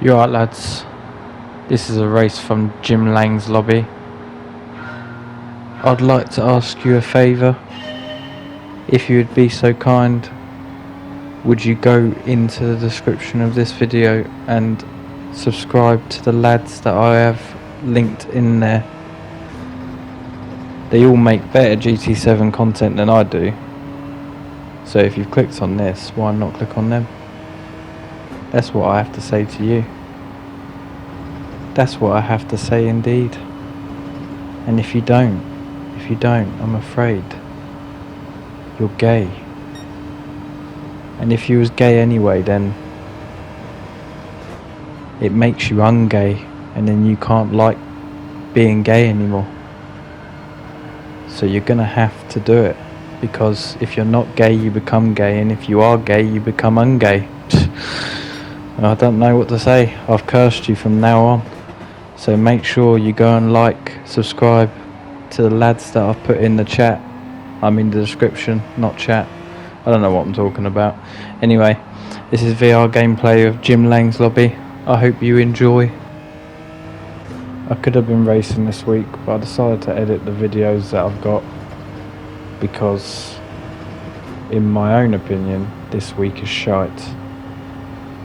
You alright, lads? This is a race from Jim Lang's lobby. I'd like to ask you a favour. If you would be so kind, would you go into the description of this video and subscribe to the lads that I have linked in there? They all make better GT7 content than I do. So if you've clicked on this, why not click on them? That's what I have to say to you. That's what I have to say indeed. And if you don't, I'm afraid you're gay. And if you was gay anyway, then it makes you ungay, and then you can't like being gay anymore. So you're gonna have to do it, because if you're not gay, you become gay, and if you are gay, you become ungay. I don't know what to say. I've cursed you from now on. So make sure you go and like, subscribe to the lads that I've put in the chat. I mean the description, not chat. I don't know what I'm talking about. Anyway, this is VR gameplay of Jim Lang's lobby. I hope you enjoy. I could have been racing this week, but I decided to edit the videos that I've got, because in my own opinion, this week is shite.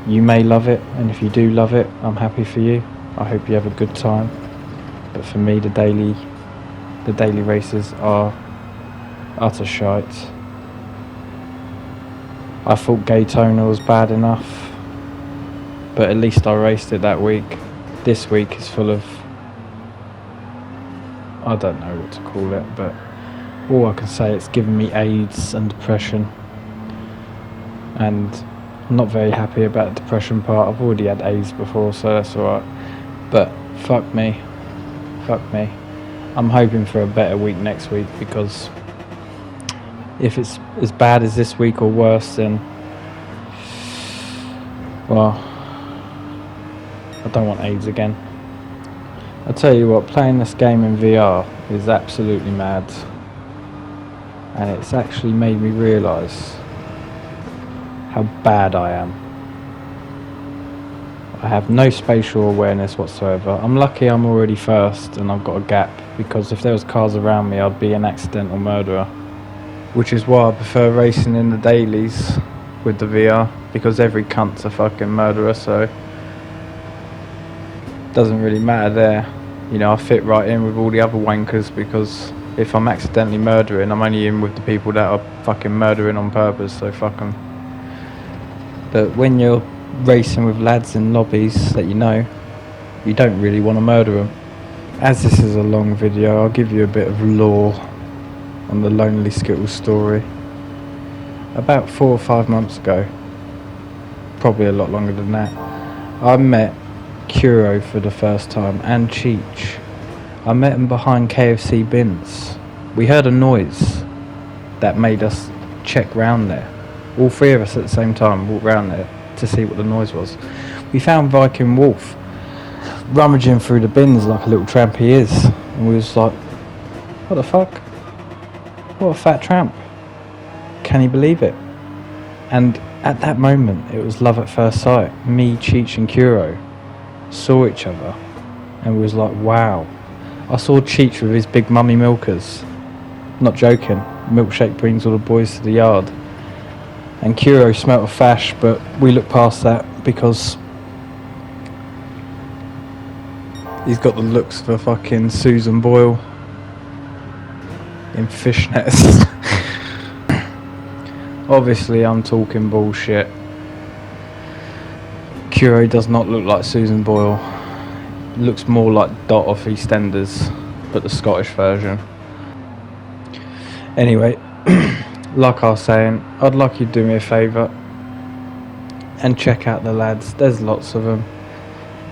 You may love it, and if you do love it, I'm happy for you. I hope you have a good time. But for me, the daily races are utter shite. I thought Kyoto was bad enough, but at least I raced it that week. This week is full of, I don't know what to call it, but all I can say, it's given me AIDS and depression, and I'm not very happy about the depression part. I've already had AIDS before, so that's alright. But fuck me. I'm hoping for a better week next week, because if it's as bad as this week or worse, then, well, I don't want AIDS again. I tell you what, playing this game in VR is absolutely mad, and it's actually made me realise how bad I am. I have no spatial awareness whatsoever. I'm lucky I'm already first and I've got a gap, because if there was cars around me, I'd be an accidental murderer. Which is why I prefer racing in the dailies with the VR, because every cunt's a fucking murderer, so it doesn't really matter there. You know, I fit right in with all the other wankers, because if I'm accidentally murdering, I'm only in with the people that are fucking murdering on purpose, so fuck 'em. But when you're racing with lads in lobbies that you know, you don't really want to murder them. As this is a long video, I'll give you a bit of lore on the lonely Skittles story. About 4 or 5 months ago, probably a lot longer than that, I met Kyoto for the first time, and Cheech. I met them behind KFC bins. We heard a noise that made us check round there. All three of us at the same time walked round there to see what the noise was. We found Viking Wolf rummaging through the bins like a little tramp he is, and we was like, what the fuck? What a fat tramp. Can he believe it? And at that moment, it was love at first sight. Me, Cheech and Kuro saw each other and we was like, wow. I saw Cheech with his big mummy milkers. Not joking. Milkshake brings all the boys to the yard. And Kuro smelt of fash, but we looked past that, because he's got the looks of a fucking Susan Boyle in fishnets. Obviously, I'm talking bullshit. Kuro does not look like Susan Boyle. Looks more like Dot off EastEnders, but the Scottish version. Anyway, like I was saying, I'd like you to do me a favour and check out the lads. There's lots of them.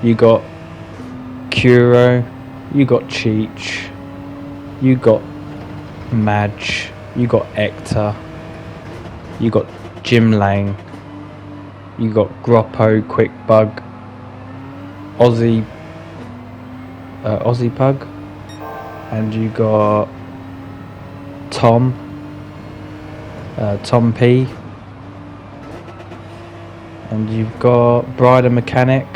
You got Kuro, you got Cheech, you got Madge, you got Ector, you got Jim Lang, you got Groppo, Quickbug, Aussie Pug, and you got Tom P, and you've got Brider Mechanic,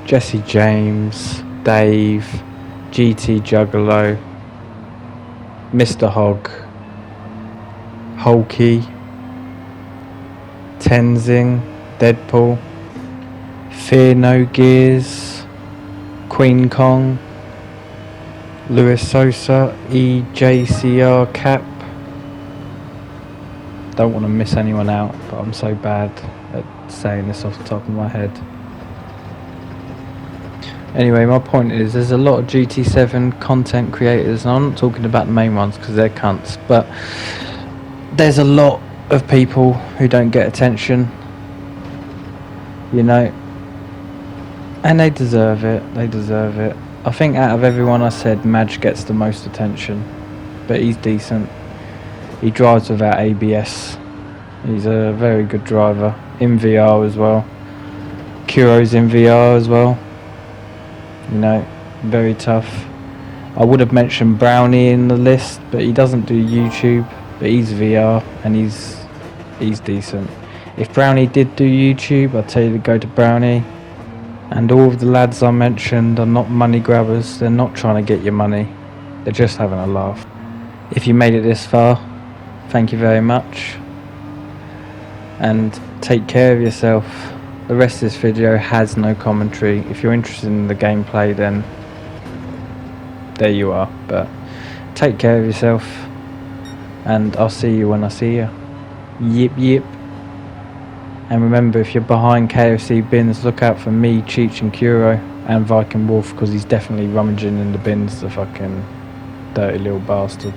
Jesse James, Dave, GT Juggalo, Mr. Hogg, Hulky, Tenzing, Deadpool, Fear No Gears, Queen Kong, Luis Sosa, EJCR Cap. Don't want to miss anyone out, but I'm so bad at saying this off the top of my head. Anyway, my point is there's a lot of GT7 content creators, and I'm not talking about the main ones because they're cunts, but there's a lot of people who don't get attention, you know, and they deserve it. I think out of everyone I said, Madge gets the most attention, but he's decent. He drives without ABS. He's a very good driver in VR as well. Kuro's in VR as well, you know, very tough. I would have mentioned Brownie in the list, but he doesn't do YouTube, but he's VR and he's decent. If Brownie did do YouTube, I'd tell you to go to Brownie. And all of the lads I mentioned are not money grabbers. They're not trying to get your money. They're just having a laugh. If you made it this far, thank you very much. And take care of yourself. The rest of this video has no commentary. If you're interested in the gameplay, then there you are. But take care of yourself. And I'll see you when I see you. Yip yip. And remember, if you're behind KFC bins, look out for me, Cheech and Kuro, and Viking Wolf, because he's definitely rummaging in the bins, the fucking dirty little bastard.